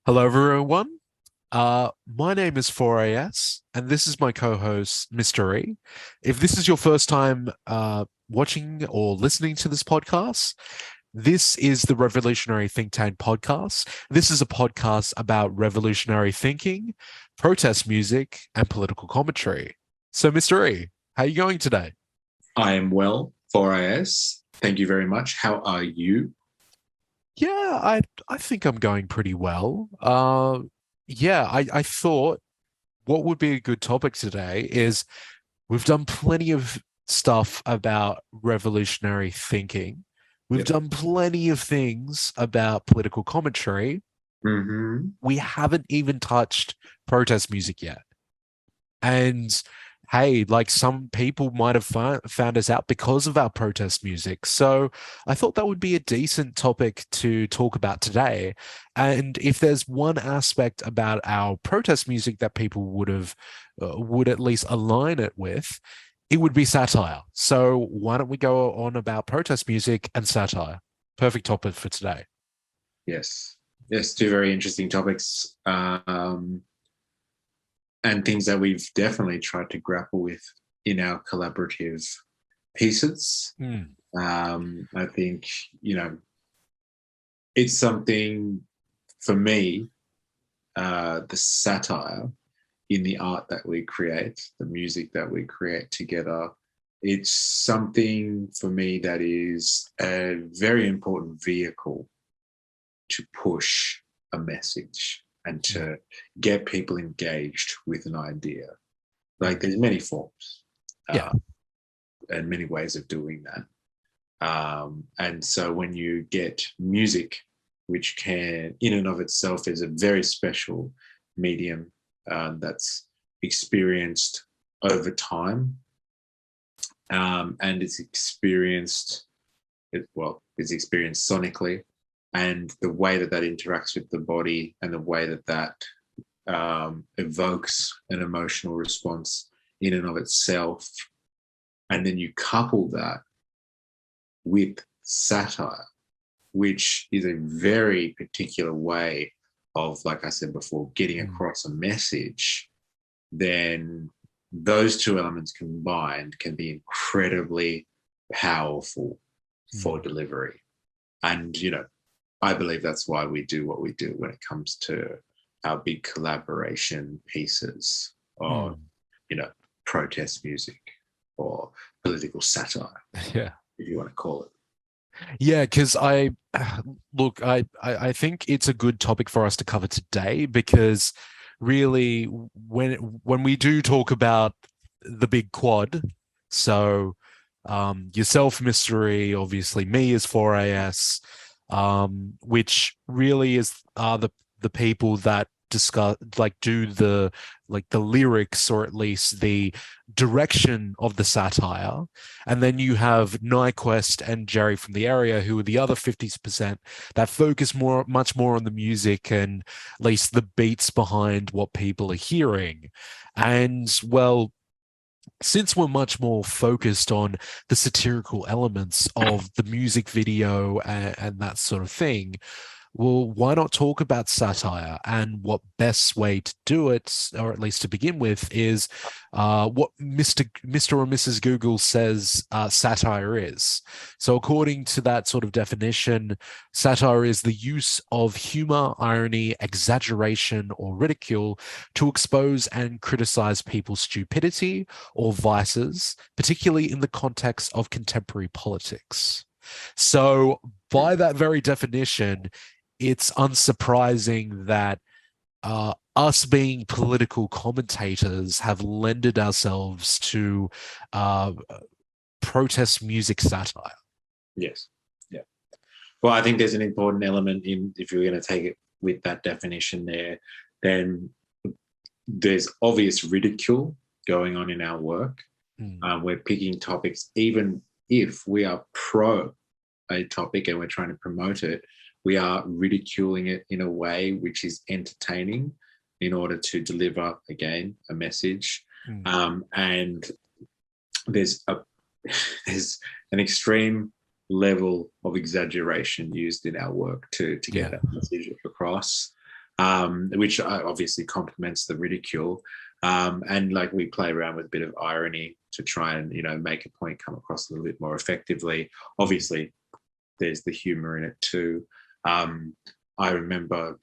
Hello, everyone. My name is 4AS, and this is my co-host, Mr. E. If this is your first time watching or listening to this podcast, this is the Revolutionary Think Tank podcast. This is a podcast about revolutionary thinking, protest music, and political commentary. So, Mr. E, how are you going today? I am well, 4IS. Thank you very much. How are you? Yeah, I think I'm going pretty well. I thought what would be a good topic today is we've done plenty of stuff about revolutionary thinking. We've Yep. done plenty of things about political commentary. hmm We haven't even touched protest music yet. And hey, like some people might have found us out because of our protest music. So I thought that would be a decent topic to talk about today. And if there's one aspect about our protest music that people would at least align it with, it would be satire. So why don't we go on about protest music and satire? Perfect topic for today. Yes. Yes, two very interesting topics and things that we've definitely tried to grapple with in our collaborative pieces. Hmm. I think, you know, it's something for me, the satire in the art that we create, the music that we create together. It's something for me that is a very important vehicle to push a message and to get people engaged with an idea. Like there's many forms Yeah. uh, and many ways of doing that. And so when you get music, which can, in and of itself, is a very special medium that's experienced over time, and it's experienced sonically, and the way that that interacts with the body and the way that evokes an emotional response in and of itself. And then you couple that with satire, which is a very particular way of, like I said before, getting Mm. across a message, then those two elements combined can be incredibly powerful for Mm. delivery. And, I believe that's why we do what we do when it comes to our big collaboration pieces or, Mm. you know, protest music or political satire, Yeah. if you want to call it. Yeah, because I look, I think it's a good topic for us to cover today because really when we do talk about the big quad, so yourself, Mystery, obviously me as 4AS, which really is are the people that discuss like do the lyrics or at least the direction of the satire, and then you have Nyquist and Jerry from the area, who are the other 50% that focus much more on the music and at least the beats behind what people are hearing. And well, since we're much more focused on the satirical elements of the music video and that sort of thing, well, why not talk about satire? And what best way to do it, or at least to begin with, is what Mr. or Mrs. Google says satire is. So, according to that sort of definition, satire is the use of humor, irony, exaggeration, or ridicule to expose and criticize people's stupidity or vices, particularly in the context of contemporary politics. So, by that very definition, it's unsurprising that us being political commentators have lended ourselves to uh, protest music satire. Yes. Yeah. Well, I think there's an important element in, if you're going to take it with that definition there, then there's obvious ridicule going on in our work. Mm. We're picking topics, even if we are pro a topic and we're trying to promote it, we are ridiculing it in a way which is entertaining in order to deliver, again, a message. Mm. And there's a there's an extreme level of exaggeration used in our work to get Yeah. that message across. which obviously complements the ridicule. And like we play around with a bit of irony to try and, make a point come across a little bit more effectively. Obviously, there's the humor in it too. I remember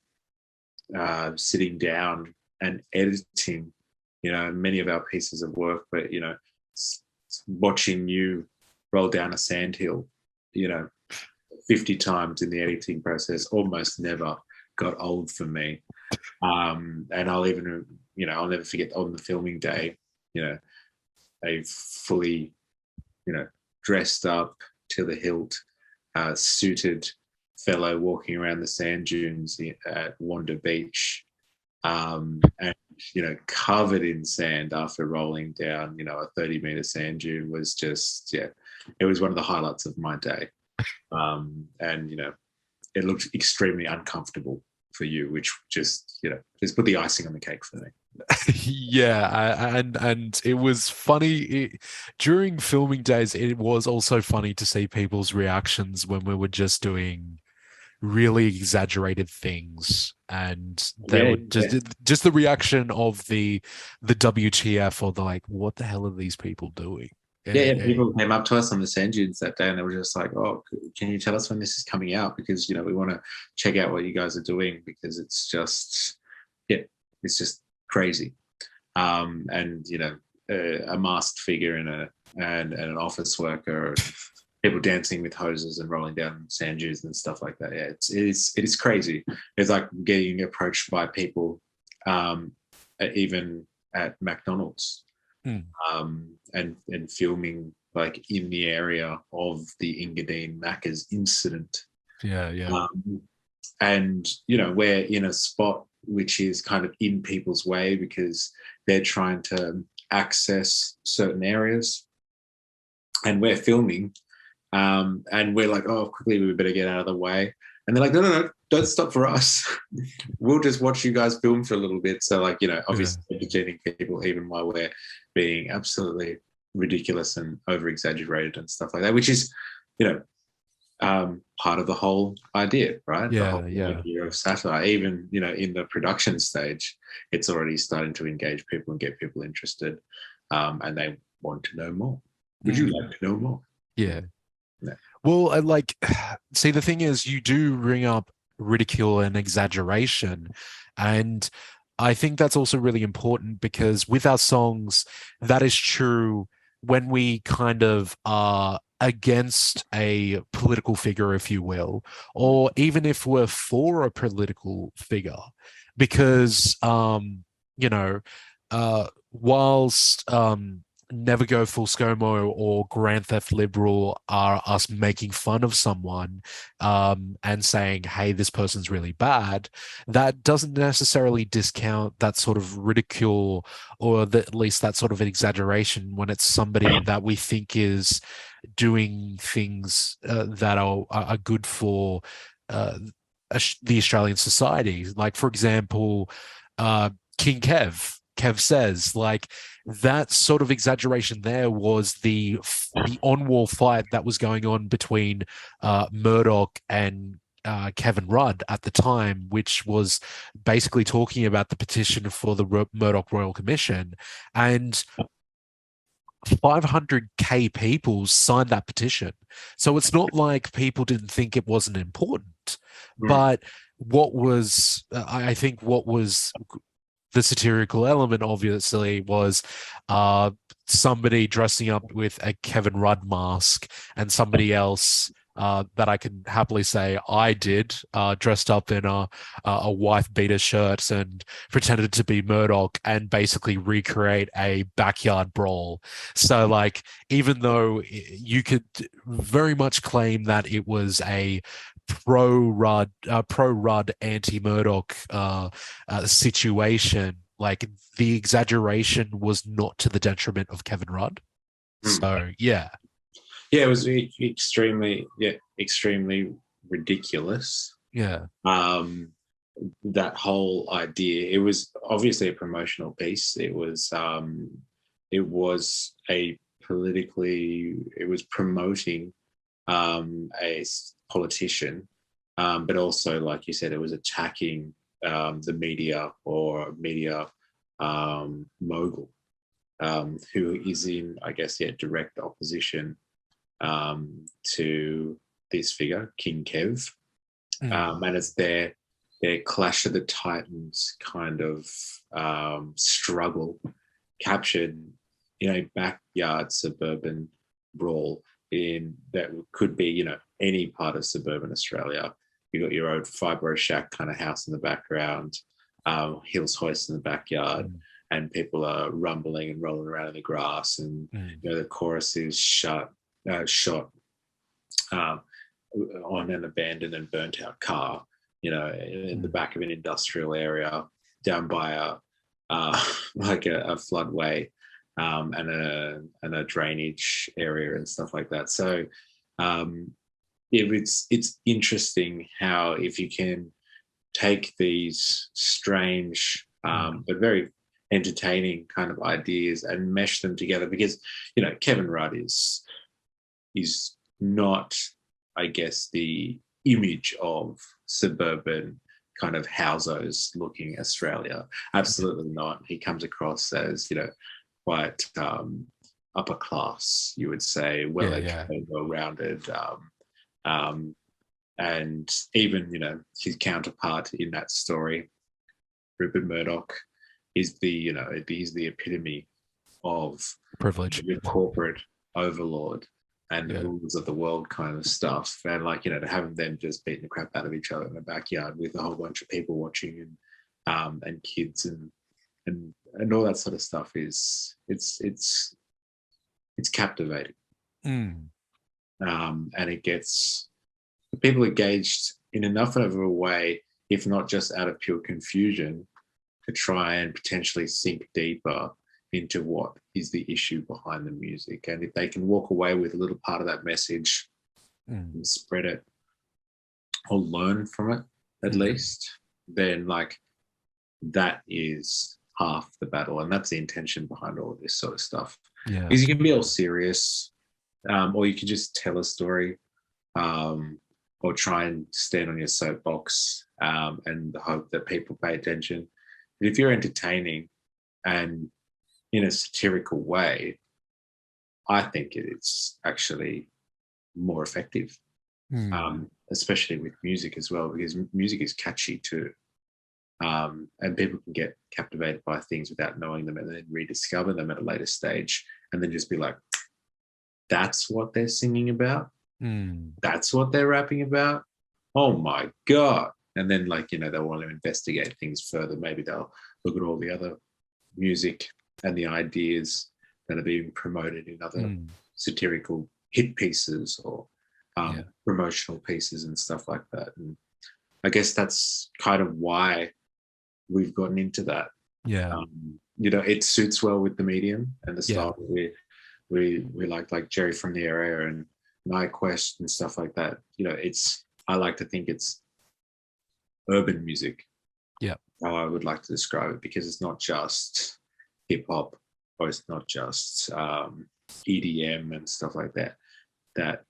sitting down and editing, many of our pieces of work, but, watching you roll down a sandhill, 50 times in the editing process almost never got old for me. And I'll even, I'll never forget on the filming day, a fully, dressed up to the hilt, suited fellow walking around the sand dunes at Wanda Beach, and covered in sand after rolling down, a 30-meter sand dune was just, it was one of the highlights of my day. And it looked extremely uncomfortable for you, which just put the icing on the cake for me. Yeah, and it was funny during filming days. It was also funny to see people's reactions when we were just doing really exaggerated things, and they would just the reaction of the WTF, or the like, what the hell are these people doing? People came up to us on the sand dunes that day and they were just like, oh, can you tell us when this is coming out, because we want to check out what you guys are doing, because it's just crazy. And a masked figure and an office worker, people dancing with hoses and rolling down sand dunes and stuff like that. Yeah, it is crazy. It's like getting approached by people, even at McDonald's, and filming like in the area of the Engadine Macca's incident. Yeah. And we're in a spot which is kind of in people's way because they're trying to access certain areas, and we're filming. And we're like, oh, quickly, we better get out of the way. And they're like, no, don't stop for us. We'll just watch you guys film for a little bit. So, like, obviously entertaining people, even while we're being absolutely ridiculous and over-exaggerated and stuff like that, which is, part of the whole idea, right? The whole idea of satire. Even, in the production stage, it's already starting to engage people and get people interested, and they want to know more. Would you like to know more? Yeah. Well, see, the thing is, you do bring up ridicule and exaggeration, and I think that's also really important, because with our songs, that is true when we kind of are against a political figure, if you will, or even if we're for a political figure, because whilst Never Go Full ScoMo or Grand Theft Liberal are us making fun of someone, and saying, hey, this person's really bad, that doesn't necessarily discount that sort of ridicule, or at least that sort of exaggeration, when it's somebody that we think is doing things that are good for the Australian society. Like, for example, King Kev says, like, that sort of exaggeration there was the on-wall fight that was going on between Murdoch and Kevin Rudd at the time, which was basically talking about the petition for the Murdoch Royal Commission, and 500K people signed that petition. So it's not like people didn't think it wasn't important. But I think what was the satirical element, obviously, was somebody dressing up with a Kevin Rudd mask, and somebody else that I can happily say I did, dressed up in a wife beater shirt and pretended to be Murdoch, and basically recreate a backyard brawl. So, like, even though you could very much claim that it was a pro-Rudd, anti-Murdoch situation, like, the exaggeration was not to the detriment of Kevin Rudd. So, yeah. Yeah, it was extremely ridiculous. Yeah. That whole idea. It was obviously a promotional piece. It was promoting a politician, but also, like you said, it was attacking the media or media mogul, who is in, I guess, direct opposition to this figure, King Kev. And it's their Clash of the Titans kind of struggle captured in a backyard suburban brawl in that could be, any part of suburban Australia. You got your old fibro shack kind of house in the background, Hills Hoist in the backyard, and people are rumbling and rolling around in the grass, and the chorus is shot on an abandoned and burnt out car, in the back of an industrial area, down by like a floodway, and a drainage area and stuff like that. So it's interesting how, if you can take these strange but very entertaining kind of ideas and mesh them together, because Kevin Rudd is not, I guess, the image of suburban kind of housos looking Australia. Absolutely not. He comes across as quite upper class, you would say, well-educated, well-rounded, and even his counterpart in that story, Rupert Murdoch, is he's the epitome of privilege, the corporate overlord and the rulers of the world kind of stuff. And to have them just beating the crap out of each other in the backyard with a whole bunch of people watching, and kids and all that sort of stuff is it's captivating. And it gets people engaged in enough of a way, if not just out of pure confusion, to try and potentially sink deeper into what is the issue behind the music. And if they can walk away with a little part of that message and spread it or learn from it at least, then that is half the battle. And that's the intention behind all of this sort of stuff. Because you can be all serious, or you can just tell a story, or try and stand on your soapbox and hope that people pay attention. But if you're entertaining and in a satirical way, I think it's actually more effective, especially with music as well, because music is catchy too. And people can get captivated by things without knowing them, and then rediscover them at a later stage, and then just be like, that's what they're singing about? That's what they're rapping about? Oh my God. And then they'll want to investigate things further. Maybe they'll look at all the other music and the ideas that are being promoted in other satirical hit pieces or promotional pieces and stuff like that. And I guess that's kind of why we've gotten into that. It suits well with the medium and the style that we like Jerry from the Area and Nyquist and stuff like that. I like to think it's urban music. How I would like to describe it, because it's not just hip hop, or it's not just EDM and stuff like that that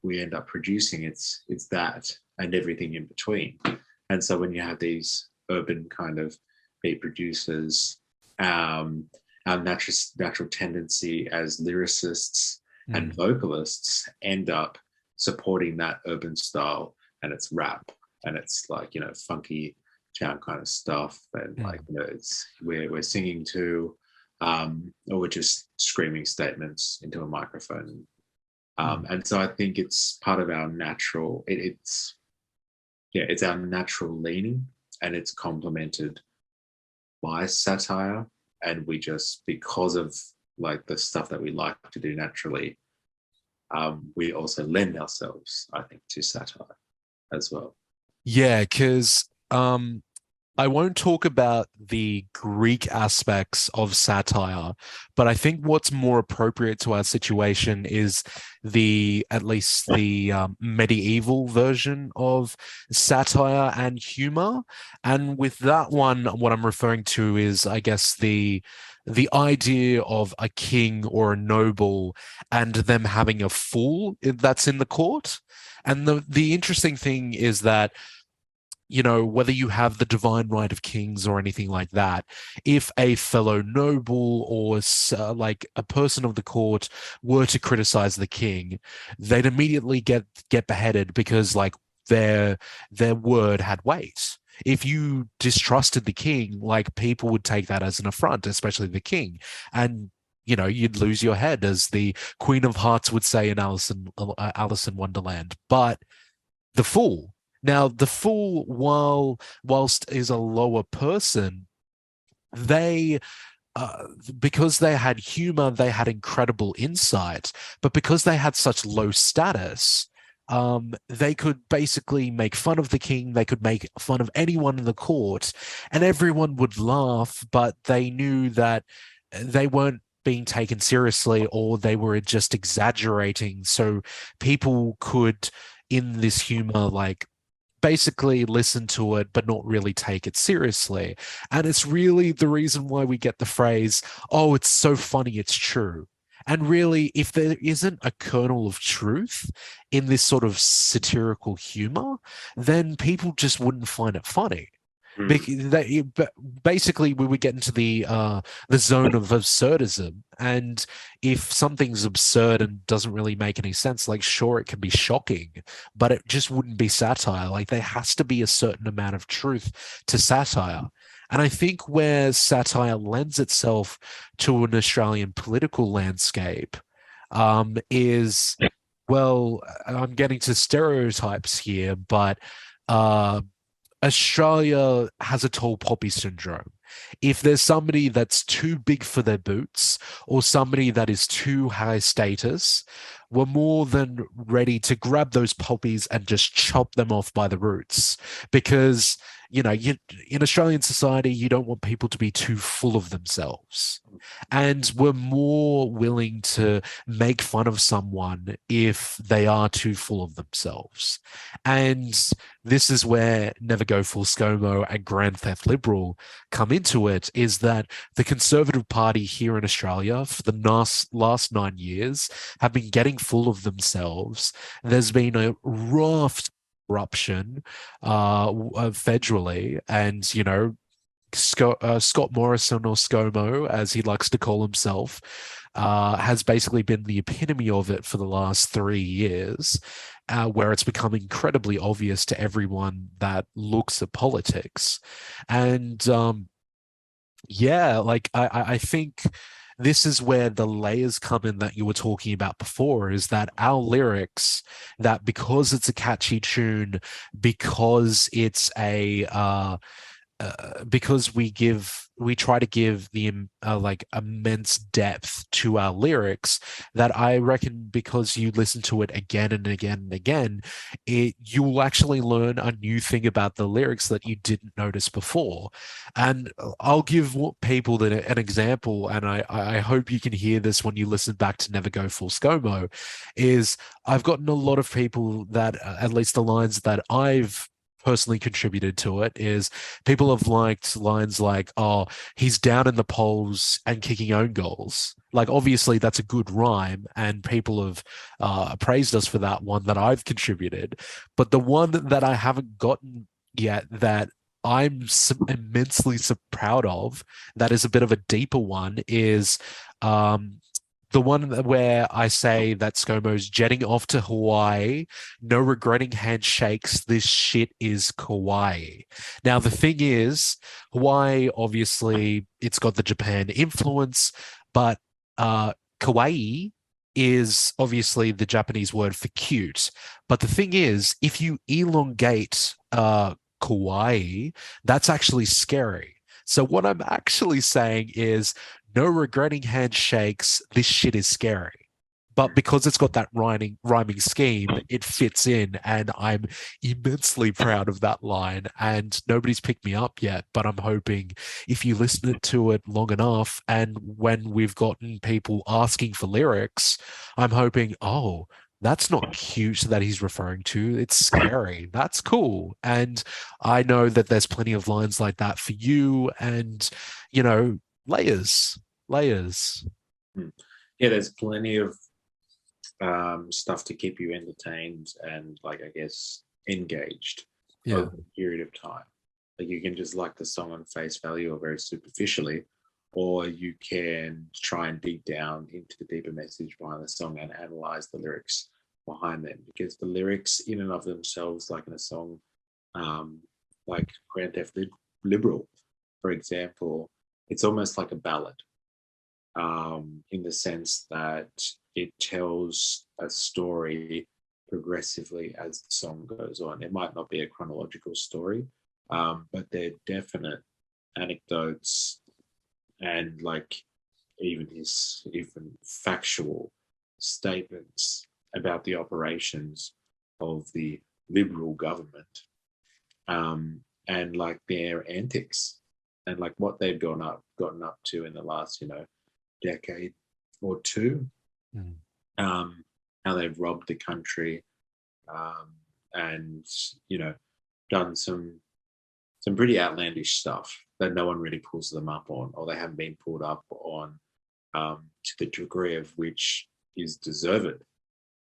we end up producing. It's that and everything in between. And so when you have these urban kind of beat producers, our natural tendency as lyricists and vocalists end up supporting that urban style, and it's rap, and it's funky town kind of stuff, and it's we're singing to, or we're just screaming statements into a microphone, and so I think it's part of our natural. It's our natural leaning, and it's complemented by satire, and we just, because of the stuff that we like to do naturally, we also lend ourselves, I think, to satire as well. Because I won't talk about the Greek aspects of satire, but I think what's more appropriate to our situation is at least the medieval version of satire and humor. And with that one, what I'm referring to is, I guess, the idea of a king or a noble and them having a fool that's in the court. And the interesting thing is that whether you have the divine right of kings or anything like that, if a fellow noble or like a person of the court were to criticize the king, they'd immediately get beheaded because like their word had weight. If you distrusted the king, like people would take that as an affront, especially the king, and you'd lose your head, as the Queen of Hearts would say in Alice in Wonderland. But the fool. Now, the fool, whilst is a lower person, they because they had humor, they had incredible insight, but because they had such low status, they could basically make fun of the king, they could make fun of anyone in the court, and everyone would laugh, but they knew that they weren't being taken seriously, or they were just exaggerating. So people could, in this humor, like basically listen to it but not really take it seriously. And it's really the reason why we get the phrase, oh, it's so funny, it's true. And really, if there isn't a kernel of truth in this sort of satirical humor, then people just wouldn't find it funny. Mm. Basically, we would get into the zone of absurdism, and if something's absurd and doesn't really make any sense, like sure, it can be shocking, but it just wouldn't be satire. Like there has to be a certain amount of truth to satire. And I think where satire lends itself to an Australian political landscape is, well, I'm getting to stereotypes here, but uh, Australia has a tall poppy syndrome. If there's somebody that's too big for their boots or somebody that is too high status, we're more than ready to grab those poppies and just chop them off by the roots. Because, in Australian society, you don't want people to be too full of themselves. And we're more willing to make fun of someone if they are too full of themselves. And this is where Never Go Full ScoMo and Grand Theft Liberal come into it, is that the Conservative Party here in Australia for the last 9 years have been getting full of themselves. There's been a raft corruption federally, and Scott Morrison, or ScoMo, as he likes to call himself, has basically been the epitome of it for the last 3 years, where it's become incredibly obvious to everyone that looks at politics. And yeah, like I think this is where the layers come in that you were talking about before, is that our lyrics, that because it's a catchy tune, because it's because we try to give the like immense depth to our lyrics, that I reckon because you listen to it again and again and again, you will actually learn a new thing about the lyrics that you didn't notice before. And I'll give people an example, and I hope you can hear this when you listen back to Never Go Full ScoMo, is I've gotten a lot of people that, at least the lines that I've personally contributed to it, is people have liked lines like, oh, he's down in the polls and kicking own goals. Like, obviously, that's a good rhyme, and people have praised us for that one that I've contributed. But the one that I haven't gotten yet, that I'm immensely proud of, that is a bit of a deeper one, is the one where I say that ScoMo's jetting off to Hawaii, no regretting handshakes, this shit is kawaii. Now, the thing is, Hawaii, obviously, it's got the Japan influence, but kawaii is obviously the Japanese word for cute. But the thing is, if you elongate kawaii, that's actually scary. So what I'm actually saying is, no regretting handshakes, this shit is scary. But because it's got that rhyming scheme, it fits in, and I'm immensely proud of that line. And nobody's picked me up yet, but I'm hoping if you listen to it long enough, and when we've gotten people asking for lyrics, I'm hoping, oh, that's not cute that he's referring to. It's scary. That's cool. And I know that there's plenty of lines like that for you, and, layers, layers. Mm. Yeah, there's plenty of stuff to keep you entertained and, like, I guess, engaged. Yeah. over a period of time. Like you can just like the song on face value or very superficially, or you can try and dig down into the deeper message behind the song and analyze the lyrics behind them. Because the lyrics, in and of themselves, like in a song like Grand Theft Liberal, for example, it's almost like a ballad in the sense that it tells a story progressively as the song goes on. It might not be a chronological story, but they're definite anecdotes and like even factual statements about the operations of the Liberal government, and like their antics and like what they've gotten up to in the last decade or two, Mm. how they've robbed the country, and done some pretty outlandish stuff that no one really pulls them up on, or they haven't been pulled up on to the degree of which is deserved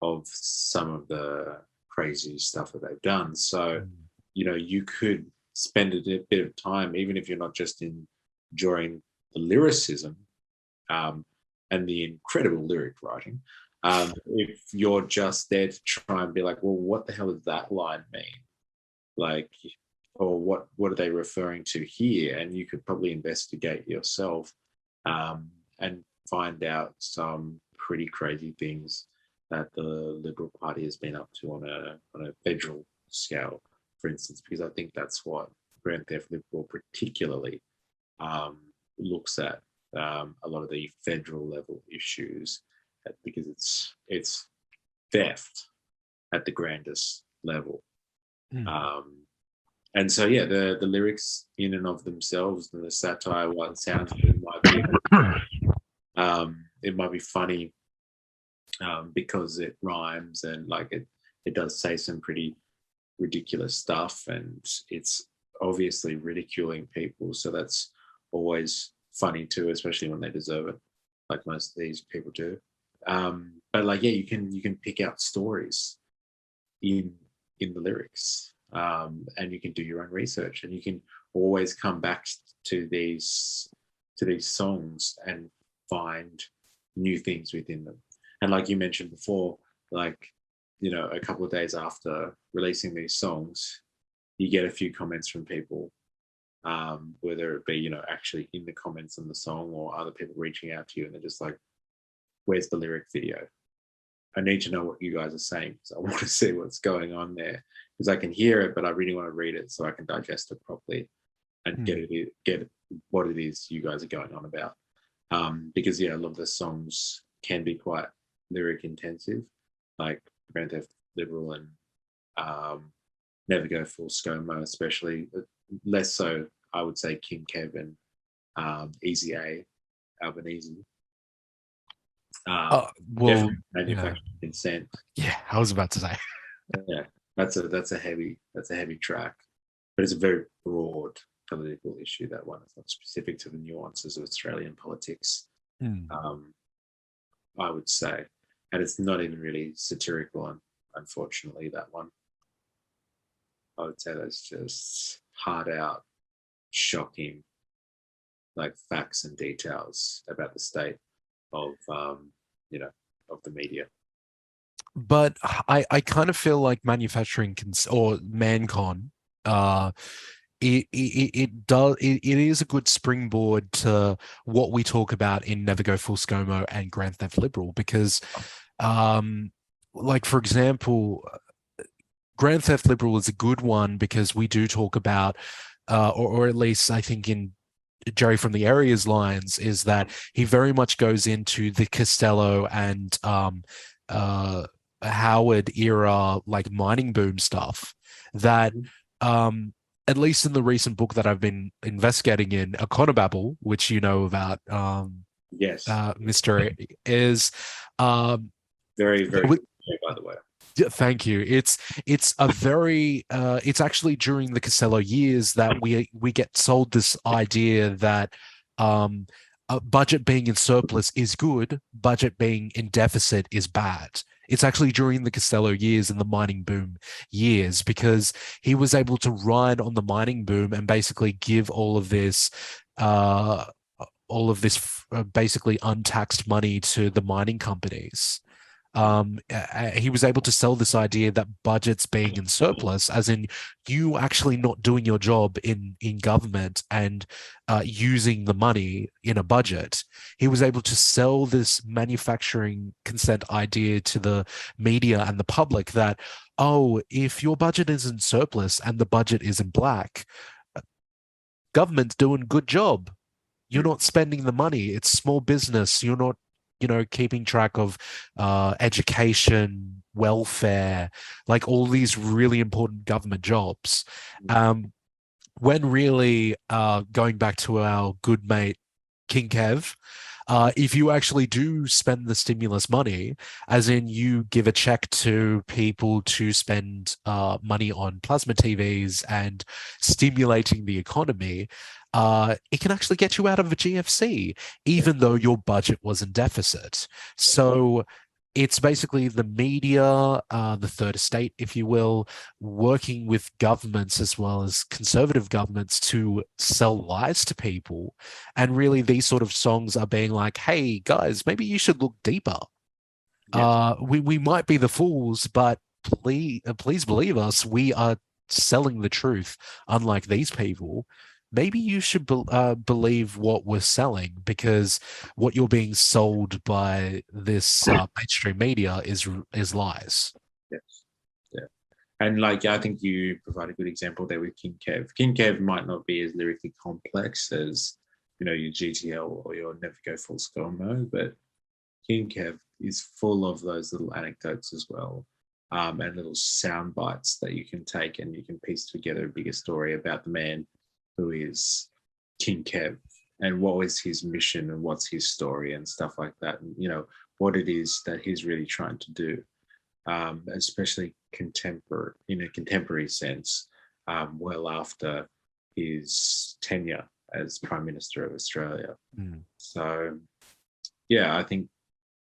of some of the crazy stuff that they've done. So, you could spend a bit of time, even if you're not just enjoying the lyricism and the incredible lyric writing, if you're just there to try and be like, well, what the hell does that line mean? Like, or what are they referring to here? And you could probably investigate yourself and find out some pretty crazy things that the Liberal Party has been up to on a federal scale, for instance, because I think that's what Grand Theft Liberal particularly looks at, a lot of the federal level issues, because it's theft at the grandest level. And so, yeah, the lyrics in and of themselves, and the satire, what it sounds good, it might be funny because it rhymes and like it does say some pretty ridiculous stuff, and it's obviously ridiculing people. So that's always funny too, especially when they deserve it, like most of these people do. But like, yeah, you can pick out stories in the lyrics, and you can do your own research, and you can always come back to these songs and find new things within them. And like you mentioned before, like a couple of days after releasing these songs, you get a few comments from people, whether it be actually in the comments on the song or other people reaching out to you, and they're just like, "Where's the lyric video? I need to know what you guys are saying, because I want to see what's going on there, because I can hear it, but I really want to read it so I can digest it properly and get what it is you guys are going on about." Because a lot of the songs can be quite lyric intensive, like Grand Theft Liberal and Never Go Full ScoMo, especially. Less so, I would say, King Kev and Easy A, Albanese. Well, Manufactured Consent. Yeah, I was about to say. Yeah, that's a heavy track, but it's a very broad political issue. That one, it's not specific to the nuances of Australian politics. I would say, and it's not even really satirical. Unfortunately, that one, I would say that's just hard out, shocking, like facts and details about the state of of the media. But I kind of feel like manufacturing or ManCon, it is a good springboard to what we talk about in Never Go Full ScoMo and Grand Theft Liberal, because like, for example, Grand Theft Liberal is a good one because we do talk about, or at least I think in Jerry from the Area's lines, is that he very much goes into the Costello and Howard era, like mining boom stuff that, at least in the recent book that I've been investigating in, Econobabble, which you know about, yes, Mr. is very, very good, by the way. Yeah, thank you. It's a very it's actually during the Costello years that we get sold this idea that a budget being in surplus is good, budget being in deficit is bad. It's actually during the Costello years and the mining boom years, because he was able to ride on the mining boom and basically give uh, all of this basically untaxed money to the mining companies. He was able to sell this idea that budgets being in surplus, as in you actually not doing your job in government and using the money in a budget. He was able to sell this manufacturing consent idea to the media and the public that, oh, if your budget is in surplus and the budget is in black, government's doing a good job. You're not spending the money. It's small business. You're not, keeping track of education, welfare, like all these really important government jobs. When really, going back to our good mate King Kev, if you actually do spend the stimulus money, as in you give a check to people to spend money on plasma TVs and stimulating the economy, it can actually get you out of a GFC, even though your budget was in deficit. So it's basically the media, the third estate, if you will, working with governments as well as conservative governments to sell lies to people. And really, these sort of songs are being like, hey, guys, maybe you should look deeper. We might be the fools, but please believe us, we are selling the truth, unlike these people. Maybe you should believe what we're selling, because what you're being sold by this mainstream media is lies. Yes. Yeah. And like, I think you provide a good example there with King Kev. King Kev might not be as lyrically complex as, your GTL or your Never Go Full ScoMo, but King Kev is full of those little anecdotes as well, and little sound bites that you can take and you can piece together a bigger story about the man who is King Kev and what was his mission and what's his story and stuff like that. And, what it is that he's really trying to do, especially in a contemporary sense, well after his tenure as Prime Minister of Australia. So, yeah, I think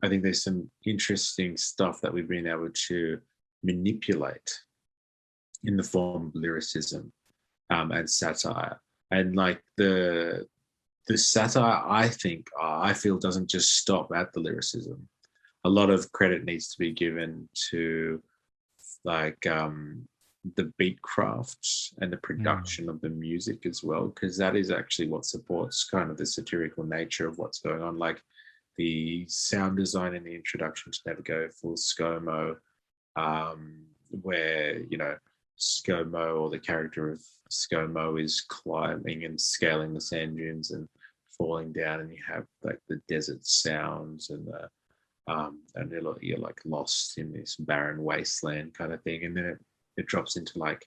there's some interesting stuff that we've been able to manipulate in the form of lyricism, and satire. And like the satire, I feel doesn't just stop at the lyricism. A lot of credit needs to be given to like the beat craft and the production of the music as well, because that is actually what supports kind of the satirical nature of what's going on. Like the sound design in the introduction to Never Go Full ScoMo, where ScoMo, or the character of ScoMo, is climbing and scaling the sand dunes and falling down, and you have like the desert sounds and you're like lost in this barren wasteland kind of thing, and then it drops into like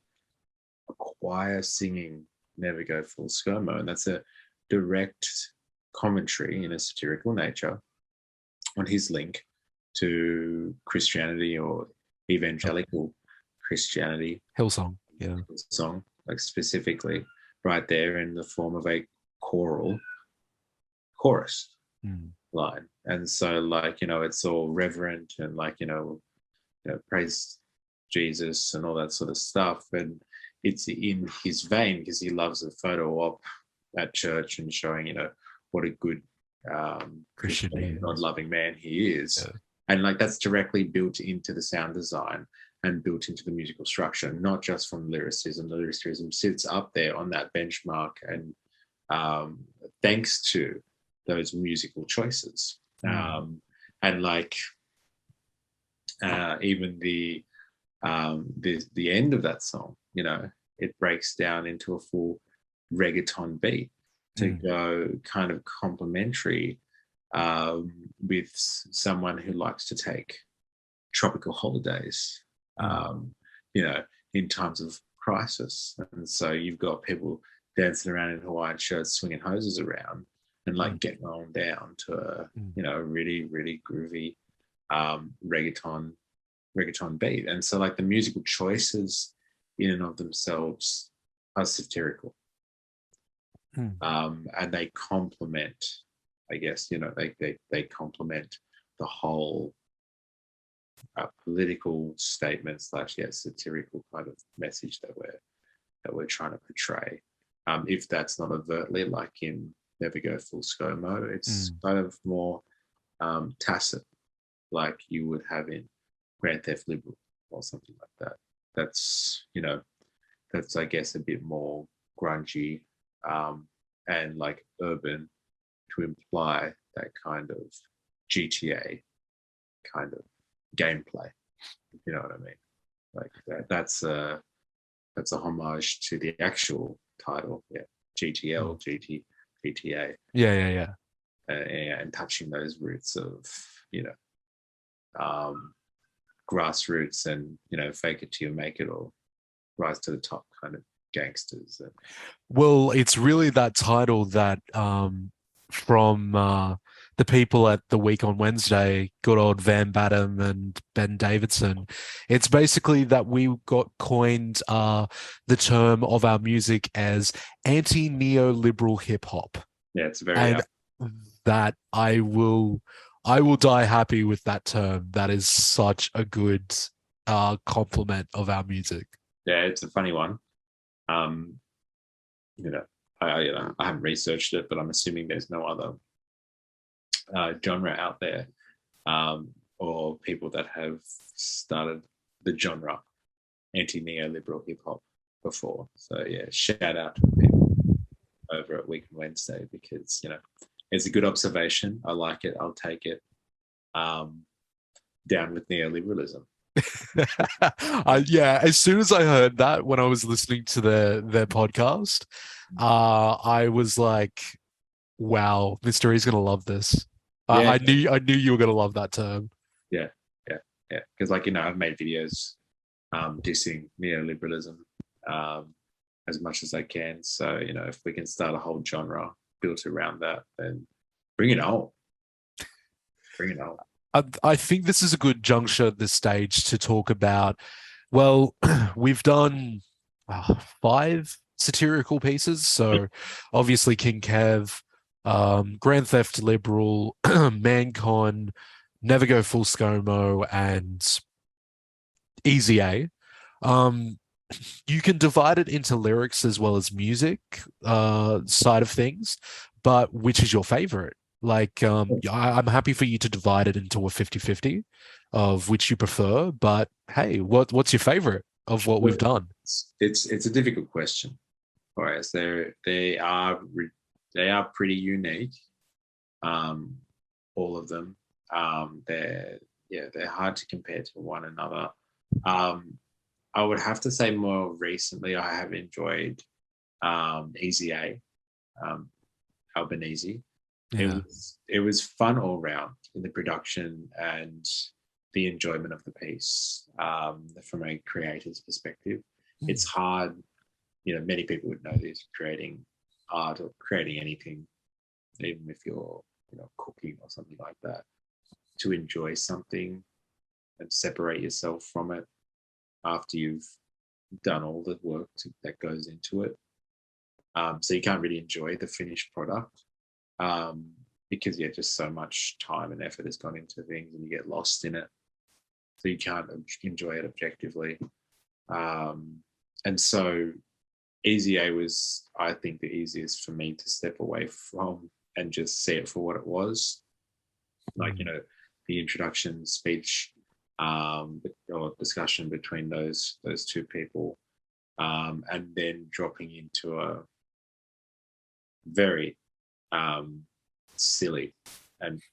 a choir singing Never Go Full ScoMo, and that's a direct commentary in a satirical nature on his link to Christianity, or evangelical Christianity. Hillsong, yeah. Song, like specifically right there in the form of a chorus line. And so like, it's all reverent and like, praise Jesus and all that sort of stuff. And it's in his vein because he loves a photo op at church and showing, what a good Christian, God-loving man he is. Yeah. And like that's directly built into the sound design and built into the musical structure, not just from lyricism. The lyricism sits up there on that benchmark, and thanks to those musical choices. And like even the end of that song, it breaks down into a full reggaeton beat to go kind of complementary with someone who likes to take tropical holidays, in times of crisis. And so you've got people dancing around in Hawaiian shirts, swinging hoses around, and like getting on down to a really, really groovy reggaeton beat. And so like the musical choices in and of themselves are satirical. And they complement, I guess, they complement the whole political statement slash satirical kind of message that we're trying to portray. If that's not overtly, like in Never Go Full ScoMo, it's kind of more tacit, like you would have in Grand Theft Liberal or something like that. That's that's I guess a bit more grungy and like urban, to imply that kind of GTA kind of gameplay. If you know what I mean? Like that's a homage to the actual title, GTL, GTA. Yeah. And touching those roots of grassroots and fake it till you make it, or rise to the top kind of gangsters. Well, it's really that title that from the people at the Week on Wednesday, good old Van Batten and Ben Davidson. It's basically that we got coined the term of our music as anti-neoliberal hip hop. Yeah, it's very and that I will die happy with that term. That is such a good compliment of our music. Yeah, it's a funny one. I haven't researched it, but I'm assuming there's no other genre out there, or people that have started the genre anti-neoliberal hip hop before. So yeah, shout out to people over at Week on Wednesday, because it's a good observation. I like it. I'll take it. Down with neoliberalism. Yeah, as soon as I heard that when I was listening to their podcast, I was like, wow, Mr. E's gonna love this. Yeah. I knew you were gonna love that term. Yeah. Because I've made videos dissing neoliberalism as much as I can. So if we can start a whole genre built around that, then bring it on. Bring it on. I think this is a good juncture at this stage to talk about. Well, we've done 5 satirical pieces. So obviously King Kev, Grand Theft Liberal, Mancon, Never Go Full ScoMo, and Easy A. You can divide it into lyrics as well as music side of things, but which is your favorite? Like, I'm happy for you to divide it into a 50-50 of which you prefer, but hey, what's your favorite of what we've done? It's a difficult question, whereas they are pretty unique, all of them. They're hard to compare to one another. I would have to say more recently I have enjoyed Easy A, Albanese. Yeah. It was fun all round in the production and the enjoyment of the piece, from a creator's perspective. It's hard, many people would know this, creating art or creating anything, even if you're cooking or something like that, to enjoy something and separate yourself from it after you've done all the work that goes into it. So you can't really enjoy the finished product, because just so much time and effort has gone into things and you get lost in it. So you can't enjoy it objectively. And so Easy A was, I think, the easiest for me to step away from and just see it for what it was. Like, the introduction speech, or discussion between those two people, and then dropping into a very silly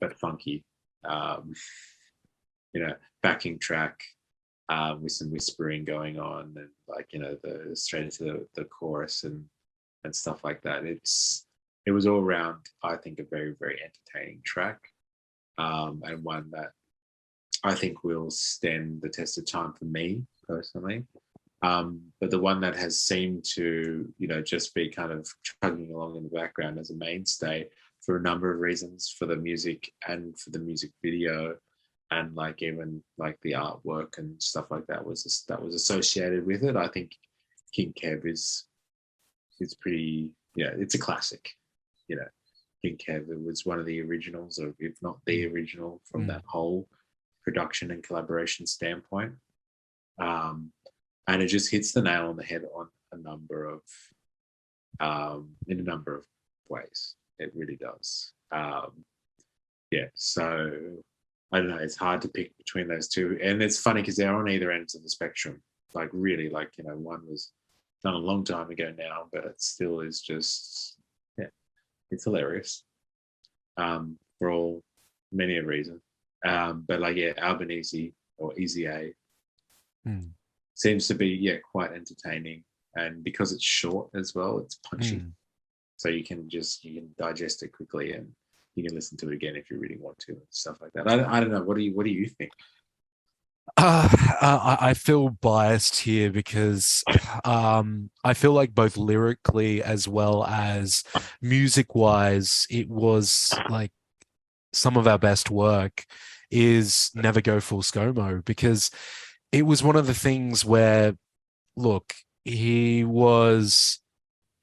but funky backing track, with some whispering going on, and the straight into the chorus and stuff like that. It was all around, I think, a very, very entertaining track, and one that I think will stand the test of time for me personally. But the one that has seemed to, just be kind of chugging along in the background as a mainstay for a number of reasons, for the music and for the music video, and even the artwork and stuff like that was associated with it. I think King Kev is pretty, it's a classic. King Kev, it was one of the originals, or if not the original, from that whole production and collaboration standpoint. And it just hits the nail on the head on a number of in a number of ways. It really does. Yeah, so I don't know. It's hard to pick between those two, and it's funny because they're on either ends of the spectrum. Like really, like one was done a long time ago now, but it still is just it's hilarious for all many a reason. But like Albanese or Easy A seems to be quite entertaining, and because it's short as well, it's punchy. So you can digest it quickly, and you can listen to it again if you really want to, and stuff like that. I don't know. What do you think? I feel biased here because I feel like both lyrically as well as music-wise, it was like some of our best work is Never Go Full ScoMo, because it was one of the things where, look, he was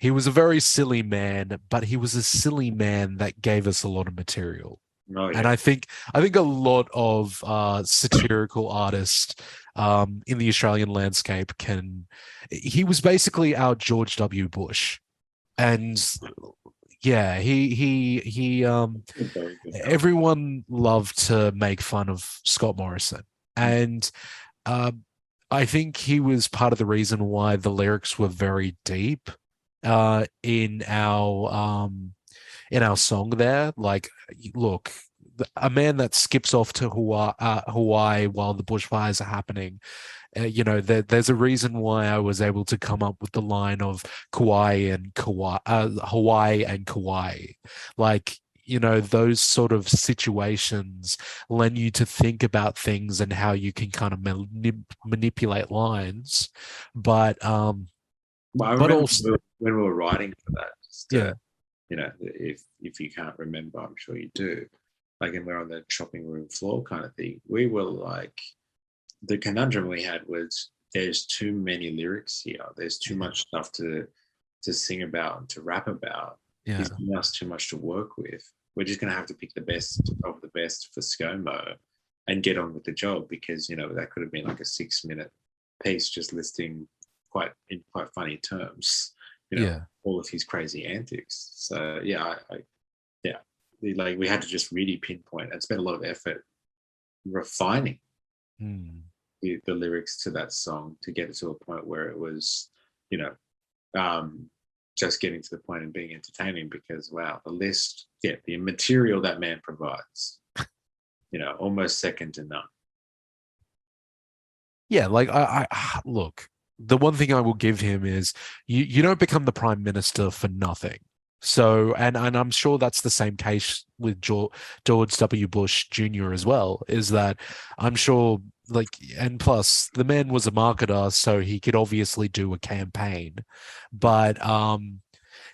a very silly man, but he was a silly man that gave us a lot of material. Oh, yeah. And I think a lot of satirical artists in the Australian landscape he was basically our George W. Bush. And yeah, he everyone loved to make fun of Scott Morrison. And I think he was part of the reason why the lyrics were very deep in our song there. Like, look, a man that skips off to Hawaii while the bushfires are happening. There's a reason why I was able to come up with the line of Hawaii and Kauai. Like, those sort of situations lend you to think about things and how you can kind of manipulate lines. But well, I remember also when we were writing for that. If you can't remember, I'm sure you do. Like, and we're on the chopping room floor kind of thing. We were like, the conundrum we had was there's too many lyrics here. There's too much stuff to sing about and to rap about. There's us too much to work with. We're just going to have to pick the best of the best for ScoMo and get on with the job, because that could have been like a 6-minute piece just listing in quite funny terms, all of his crazy antics. So we had to just really pinpoint and spend a lot of effort refining the lyrics to that song to get it to a point where it was, just getting to the point and being entertaining, because wow, the list, the material that man provides, almost second to none. Yeah, like I look, the one thing I will give him is you don't become the prime minister for nothing. So, and I'm sure that's the same case with George W. Bush Jr. as well, is that I'm sure, like, and plus the man was a marketer, so he could obviously do a campaign. But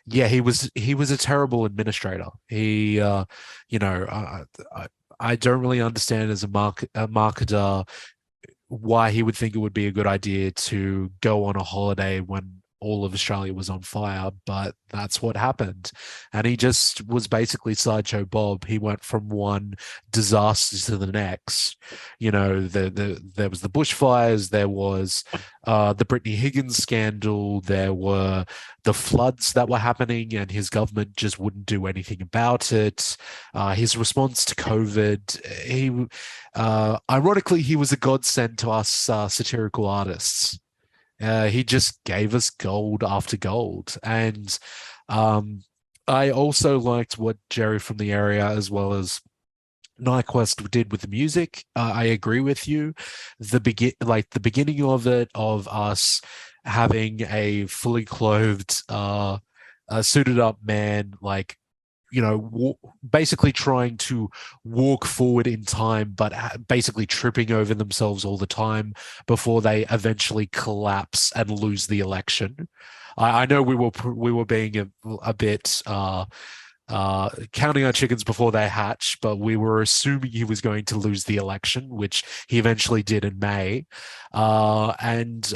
he was a terrible administrator. He I don't really understand as a marketer why he would think it would be a good idea to go on a holiday when all of Australia was on fire, but that's what happened. And he just was basically Sideshow Bob. He went from one disaster to the next. There was the bushfires, there was the Brittany Higgins scandal, there were the floods that were happening, and his government just wouldn't do anything about it. His response to COVID, ironically, he was a godsend to us satirical artists. He just gave us gold after gold. And I also liked what Jerry from the area, as well as Nyquist, did with the music. I agree with you. The beginning of it, of us having a fully clothed, suited up man, like, basically trying to walk forward in time, but basically tripping over themselves all the time before they eventually collapse and lose the election. I know we were being a bit counting our chickens before they hatch, but we were assuming he was going to lose the election, which he eventually did in May. And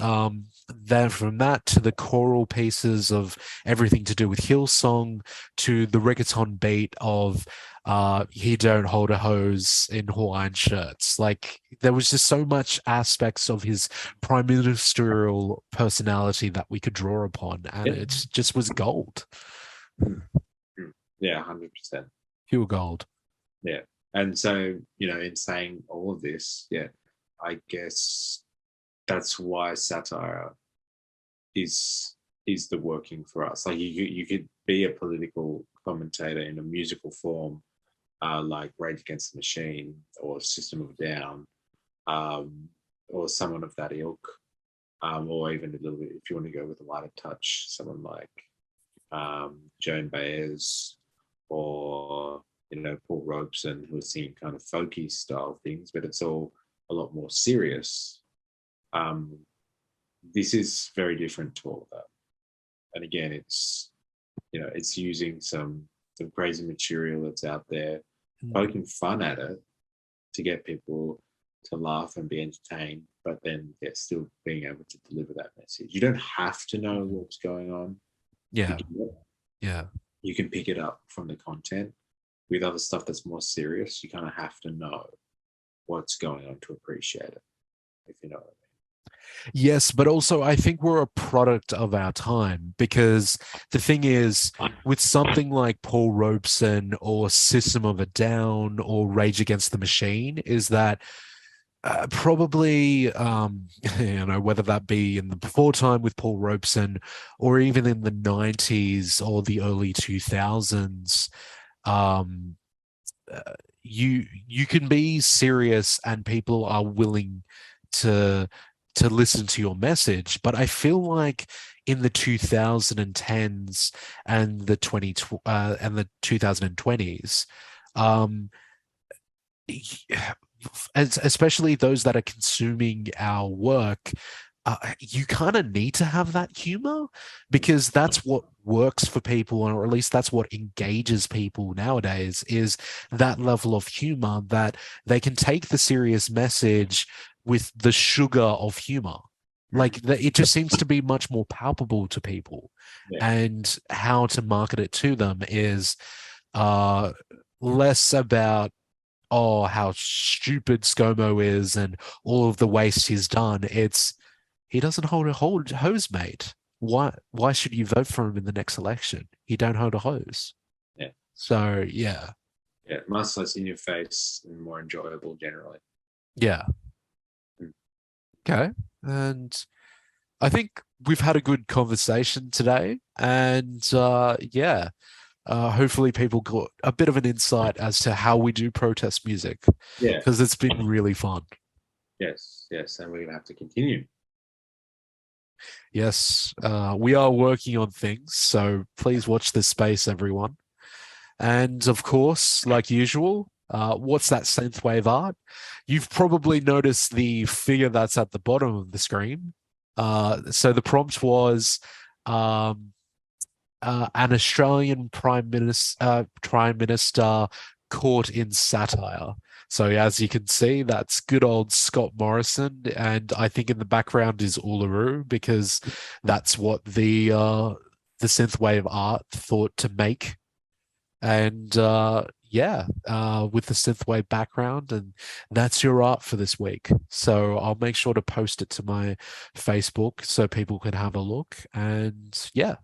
then from that to the choral pieces of everything to do with Hillsong to the reggaeton beat of he don't hold a hose in Hawaiian shirts. Like there was just so much aspects of his prime ministerial personality that we could draw upon, and Yeah. it just was gold. Yeah, 100%. Pure gold. Yeah. And so, in saying all of this, yeah, I guess that's why satire is the working for us. Like you could be a political commentator in a musical form, like Rage Against the Machine or System of a Down, or someone of that ilk, or even a little bit, if you want to go with a lighter touch, someone like Joan Baez or Paul Robeson, who are singing kind of folky style things, but it's all a lot more serious. This is very different to all of that. And again, it's it's using some crazy material that's out there, poking fun at it to get people to laugh and be entertained, but then still being able to deliver that message. You don't have to know what's going on. Yeah. Yeah. You can pick it up from the content. With other stuff that's more serious, you kind of have to know what's going on to appreciate it, if you know what I mean. Yes, but also I think we're a product of our time, because the thing is, with something like Paul Robeson or System of a Down or Rage Against the Machine, is that probably whether that be in the before time with Paul Robeson or even in the 90s or the early 2000s, you can be serious and people are willing to listen to your message. But I feel like in the 2010s and the 2020s, especially those that are consuming our work, you kind of need to have that humor, because that's what works for people, or at least that's what engages people nowadays, is that level of humor that they can take the serious message with the sugar of humor. Like it just seems to be much more palpable to people. Yeah. And how to market it to them is less about, oh, how stupid ScoMo is and all of the waste he's done. It's, he doesn't hold a hose, mate. Why should you vote for him in the next election? He don't hold a hose. Yeah. So yeah. Yeah, much less in your face and more enjoyable generally. Yeah. Okay. And I think we've had a good conversation today. And yeah. Hopefully people got a bit of an insight as to how we do protest music. Yeah. Because it's been really fun. Yes, and we're gonna have to continue. Yes, we are working on things, so please watch this space, everyone. And of course, like usual, what's that synthwave art? You've probably noticed the figure that's at the bottom of the screen. So the prompt was an Australian Prime Minister caught in satire. So as you can see, that's good old Scott Morrison, and I think in the background is Uluru, because that's what the synthwave art thought to make. And yeah, with the synthwave background, and that's your art for this week. So I'll make sure to post it to my Facebook so people can have a look. And yeah,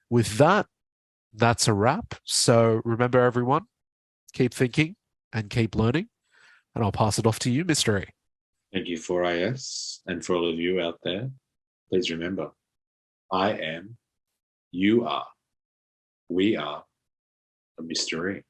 with that, that's a wrap. So remember, everyone, keep thinking and keep learning. And I'll pass it off to you, Mr. E. Thank you, 4IS, and for all of you out there, please remember, I am, you are, we are a mystery.